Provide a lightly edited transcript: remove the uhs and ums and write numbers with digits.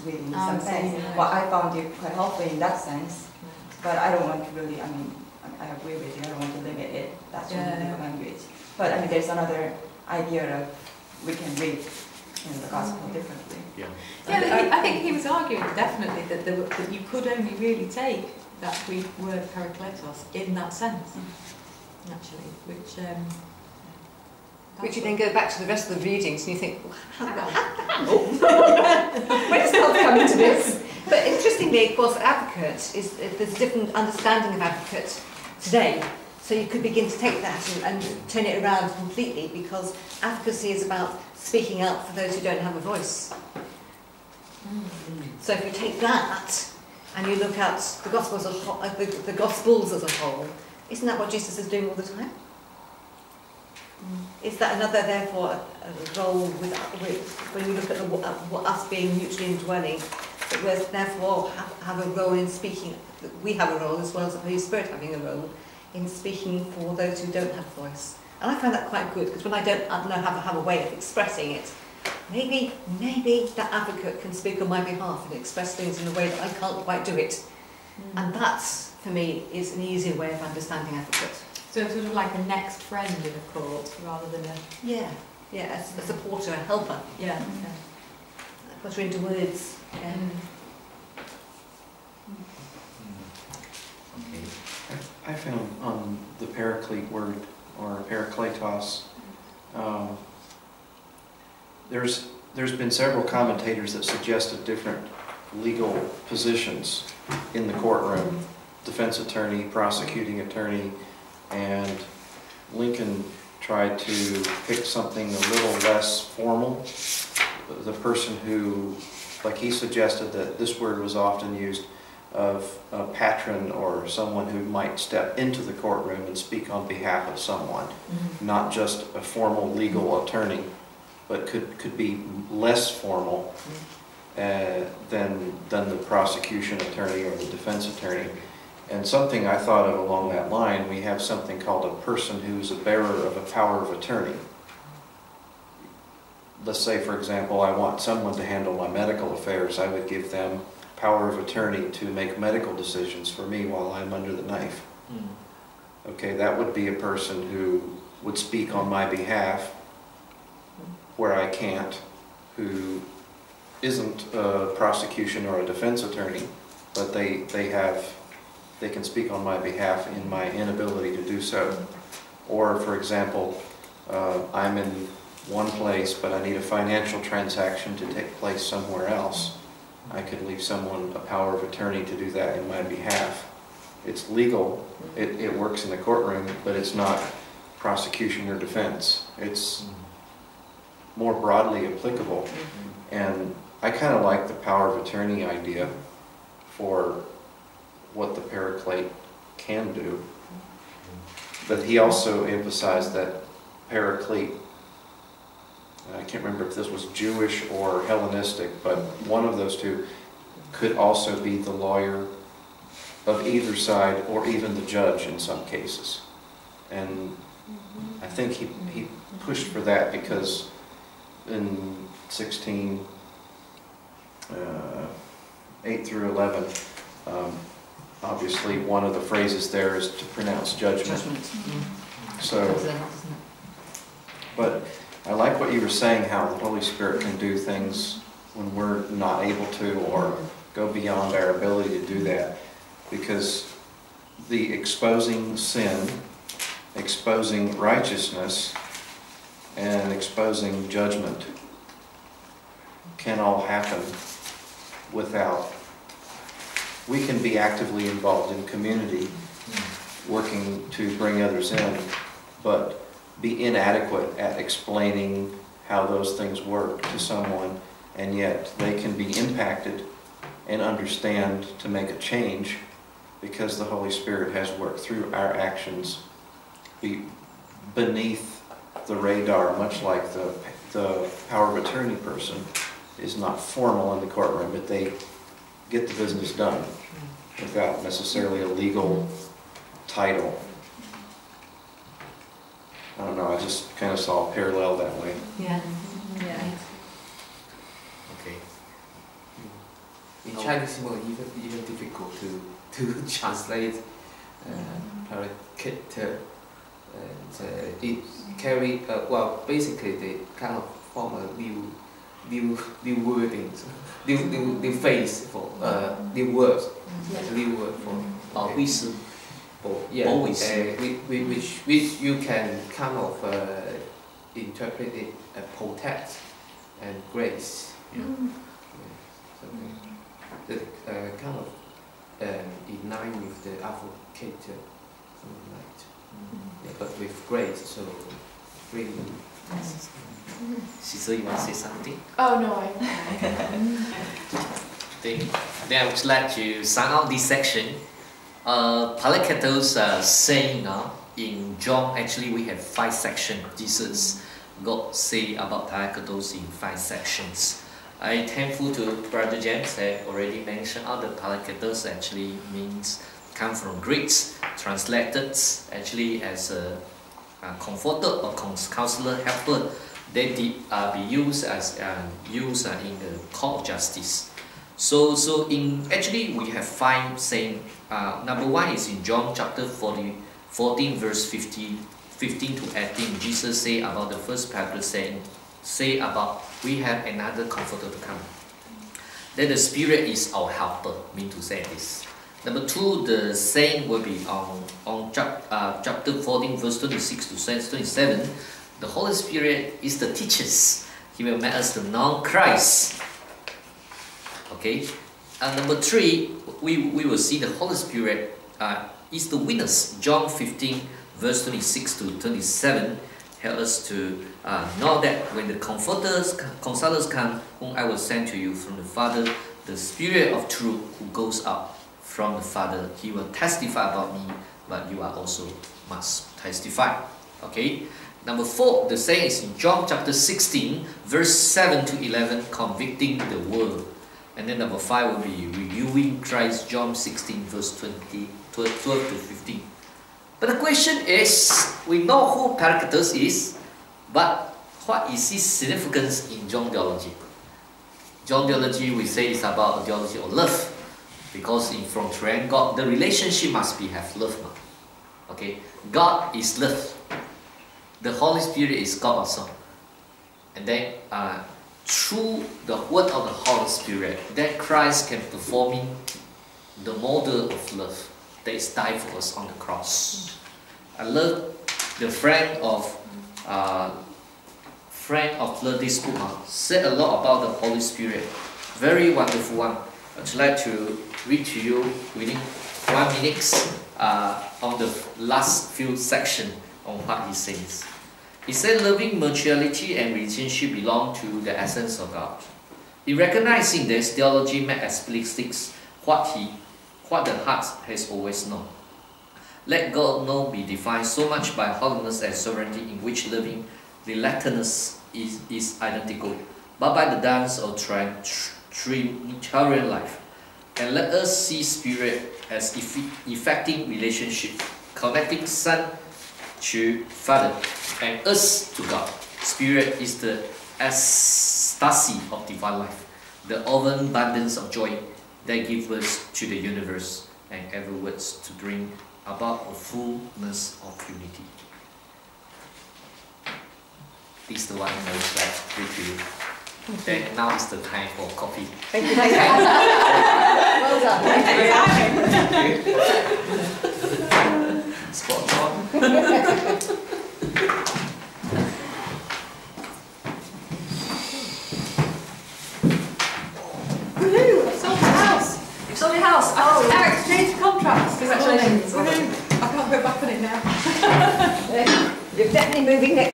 really in some sense. Well, I found it quite helpful in that sense, but I don't want to really, I mean, I agree with you, I don't want to limit it, that's only legal language. But I mean, there's another idea of we can read the gospel differently. Yeah, I think he was arguing definitely that you could only really take that Greek word parakletos in that sense, actually, which you then go back to the rest of the readings and you think, well, where's God coming to this? But interestingly, of course, advocate is there's a different understanding of advocate today. So you could begin to take that and turn it around completely, because advocacy is about speaking out for those who don't have a voice. So if you take that and you look at the Gospels as a whole, isn't that what Jesus is doing all the time? Is that another, therefore, a role with when you look at us being mutually indwelling, that we therefore have a role in speaking, that we have a role as well as the Holy Spirit having a role in speaking for those who don't have a voice. And I find that quite good, because when I don't know have a way of expressing it, maybe that advocate can speak on my behalf and express things in a way that I can't quite do it. And that, for me, is an easier way of understanding advocate. So it's sort of like a next friend in a court, rather than a... a supporter, a helper. Yeah. Put her into words. Yeah. Okay. I found the paraclete word, or parakletos, there's been several commentators that suggested different legal positions in the courtroom: defense attorney, prosecuting attorney, and Lincoln tried to pick something a little less formal. The person who, like he suggested that this word was often used of a patron or someone who might step into the courtroom and speak on behalf of someone, not just a formal legal attorney, but could be less formal than the prosecution attorney or the defense attorney. And something I thought of along that line, we have something called a person who's a bearer of a power of attorney. Let's say, for example, I want someone to handle my medical affairs. I would give them power of attorney to make medical decisions for me while I'm under the knife. Okay, that would be a person who would speak on my behalf where I can't, who isn't a prosecution or a defense attorney, but they can speak on my behalf in my inability to do so. Or, for example, I'm in one place, but I need a financial transaction to take place somewhere else. I could leave someone a power of attorney to do that in my behalf. It's legal, it works in the courtroom, but it's not prosecution or defense. It's more broadly applicable. And I kind of like the power of attorney idea for what the paraclete can do. But he also emphasized that paraclete, I can't remember if this was Jewish or Hellenistic, but one of those two could also be the lawyer of either side, or even the judge in some cases. And I think he pushed for that because in 16, 8 through 11, obviously one of the phrases there is to pronounce judgment. So, but I like what you were saying, how the Holy Spirit can do things when we're not able to, or go beyond our ability to do that, because the exposing sin, exposing righteousness, and exposing judgment can all happen without. We can be actively involved in community, working to bring others in, but be inadequate at explaining how those things work to someone, and yet they can be impacted and understand to make a change because the Holy Spirit has worked through our actions beneath the radar, much like the power of attorney person is not formal in the courtroom, but they get the business done without necessarily a legal title. I don't know, I just kind of saw a parallel that way. Yeah. Okay. In Chinese, it's even difficult to translate paraketer. And it carry well, basically they kind of form a new wordings, new phrase for new words, new word for wisdom. yeah, Always. which you can kind of interpret it as protect and grace. You know? Yeah, so kind of in line with the advocator, something like that. Yeah, but with grace, so really. Sister, you want to say something? Oh no, I. Then I would like to sign out this section. Paracletos saying in John, actually we have 5 sections. Jesus God say about Paracletos in 5 sections. I'm thankful to Brother James that already mentioned the Paracletos actually means come from Greeks, translated actually as a comforter or counselor, helper. They be used as in the court of justice. So in actually we have 5 saying. Number 1 is in John chapter 14 verse 15 to 18. Jesus say about the first paragraph say about we have another comforter to come. Then the Spirit is our helper, mean to say this. Number 2, the saying will be on chapter 14 verse 26 to 27. The Holy Spirit is the teachers. He will make us to know Christ. Okay. Number 3, we will see the Holy Spirit is the witness. John 15 verse 26 to 27 help us to know that when the consolers come, whom I will send to you from the Father, the Spirit of truth who goes out from the Father, he will testify about me, but you are also must testify. Okay. Number 4, the saying is in John chapter 16 verse 7 to 11, convicting the world. And then number 5 will be reviewing Christ, John 16 verse 12 to 15. But the question is, we know who Paracletos is, but what is his significance in John theology? John theology, we say, is about a theology of love, because in from triune God, the relationship must be have love. Okay, God is love. The Holy Spirit is God also, and then through the word of the Holy Spirit, that Christ can perform the model of love that is died for us on the cross. I love the friend of this book said a lot about the Holy Spirit. Very wonderful one. I'd like to read to you within 1 minute on the last few sections on what he says. He said, loving mutuality and relationship belong to the essence of God. In recognizing this, theology made explicit what the heart has always known. Let God know be defined so much by holiness and sovereignty, in which loving relatedness is identical, but by the dance of Trinitarian life. And let us see Spirit as effecting relationship, connecting Son to Father, and us to God. Spirit is the ecstasy of divine life, the overabundance of joy that gives birth to the universe, and ever works to bring about a fullness of unity. This is the one I would like to read to you. Then now is the time for coffee. Thank you. Well done. Spot on. Woohoo! I've sold my house! You've sold your house. Oh, I exchanged contracts. Congratulations. Woohoo! I can't go back on it now. You're definitely moving next.